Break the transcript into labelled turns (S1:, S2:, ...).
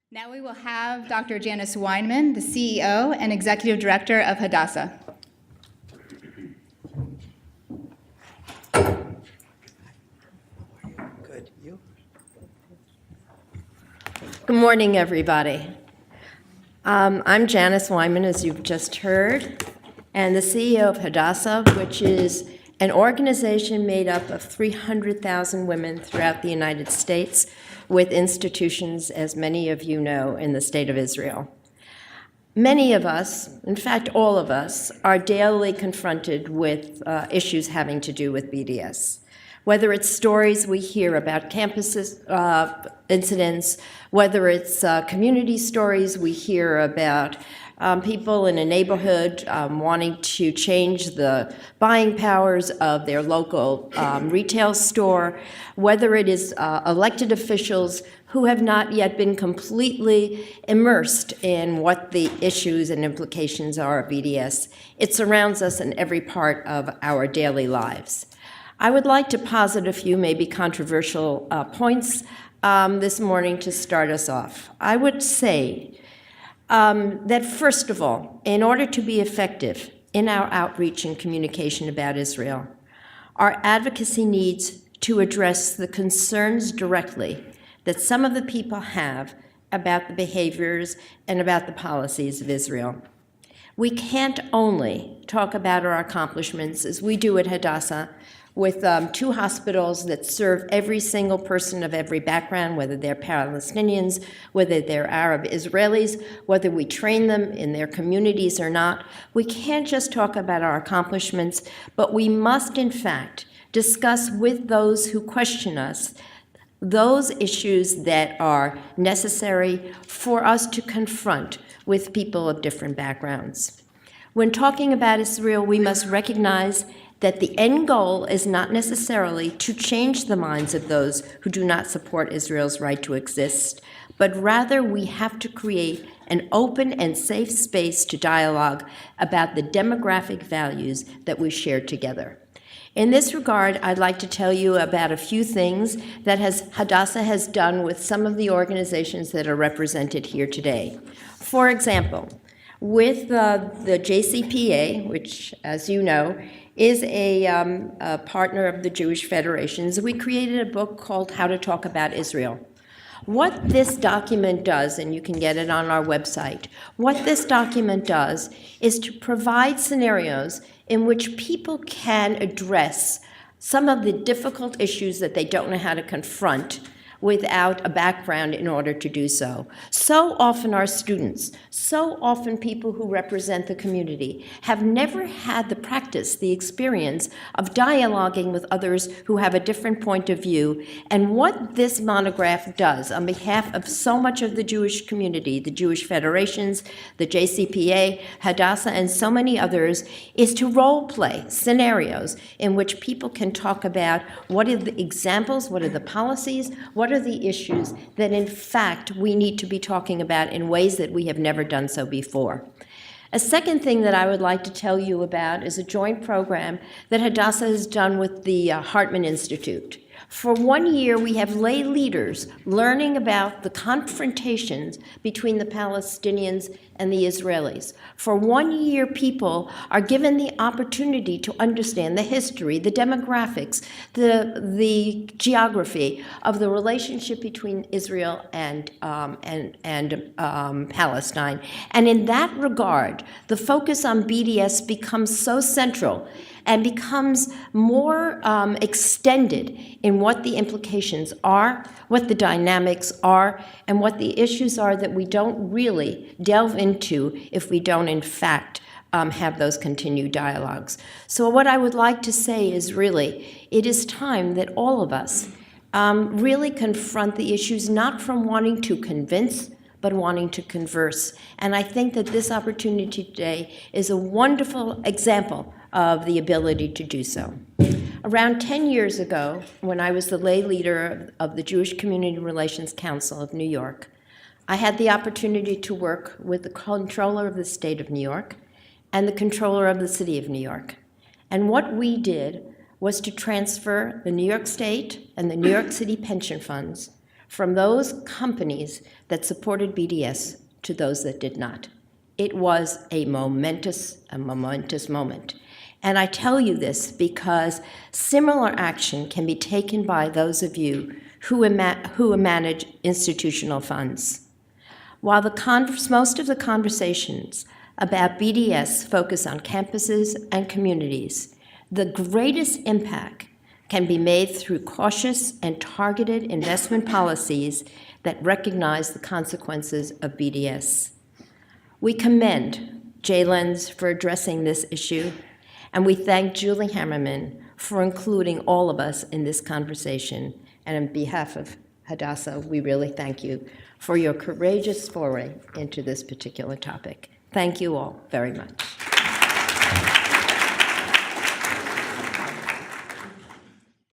S1: Now we will have Dr. Janice Weinman, the CEO and Executive Director of Hadassah.
S2: Good. You?
S3: Good morning, everybody. I'm Janice Weinman, as you've just heard, and the CEO of Hadassah, which is an organization made up of 300,000 women throughout the United States with institutions, as many of you know, in the state of Israel. Many of us, in fact, all of us, are daily confronted with issues having to do with BDS. Whether it's stories we hear about campus incidents, whether it's community stories we hear about people in a neighborhood wanting to change the buying powers of their local retail store, whether it is elected officials who have not yet been completely immersed in what the issues and implications are of BDS. It surrounds us in every part of our daily lives. I would like to posit a few maybe controversial points this morning to start us off. I would say that first of all, in order to be effective in our outreach and communication about Israel, our advocacy needs to address the concerns directly that some of the people have about the behaviors and about the policies of Israel. We can't only talk about our accomplishments, as we do at Hadassah, with 2 hospitals that serve every single person of every background, whether they're Palestinians, whether they're Arab Israelis, whether we train them in their communities or not. We can't just talk about our accomplishments, but we must, in fact, discuss with those who question us those issues that are necessary for us to confront with people of different backgrounds. When talking about Israel, we must recognize that the end goal is not necessarily to change the minds of those who do not support Israel's right to exist, but rather we have to create an open and safe space to dialogue about the demographic values that we share together. In this regard, I'd like to tell you about a few things that Hadassah has done with some of the organizations that are represented here today. For example, with the JCPA, which, as you know, is a partner of the Jewish Federations, we created a book called How to Talk About Israel. What this document does, and you can get it on our website, what this document does is to provide scenarios in which people can address some of the difficult issues that they don't know how to confront without a background in order to do so. So often our students, so often people who represent the community have never had the practice, the experience of dialoguing with others who have a different point of view. And what this monograph does on behalf of so much of the Jewish community, the Jewish Federations, the JCPA, Hadassah, and so many others, is to role play scenarios in which people can talk about what are the examples, what are the policies, what are the issues that, in fact, we need to be talking about in ways that we have never done so before. A second thing that I would like to tell you about is a joint program that Hadassah has done with the Hartman Institute. For 1 year, we have lay leaders learning about the confrontations between the Palestinians and the Israelis. For 1 year, people are given the opportunity to understand the history, the demographics, the geography of the relationship between Israel and Palestine. And in that regard, the focus on BDS becomes so central and becomes more extended in what the implications are, what the dynamics are, and what the issues are that we don't really delve into if we don't, in fact, have those continued dialogues. So what I would like to say is really, it is time that all of us really confront the issues, not from wanting to convince, but wanting to converse. And I think that this opportunity today is a wonderful example of the ability to do so. Around 10 years ago, when I was the lay leader of the Jewish Community Relations Council of New York, I had the opportunity to work with the controller of the state of New York and the controller of the city of New York. And what we did was to transfer the New York State and the New York City pension funds from those companies that supported BDS to those that did not. It was a momentous moment. And I tell you this because similar action can be taken by those of you who manage institutional funds. While most of the conversations about BDS focus on campuses and communities, the greatest impact can be made through cautious and targeted investment policies that recognize the consequences of BDS. We commend JLens for addressing this issue, and we thank Julie Hammerman for including all of us in this conversation. And on behalf of Hadassah, we really thank you for your courageous foray into this particular topic. Thank you all very much.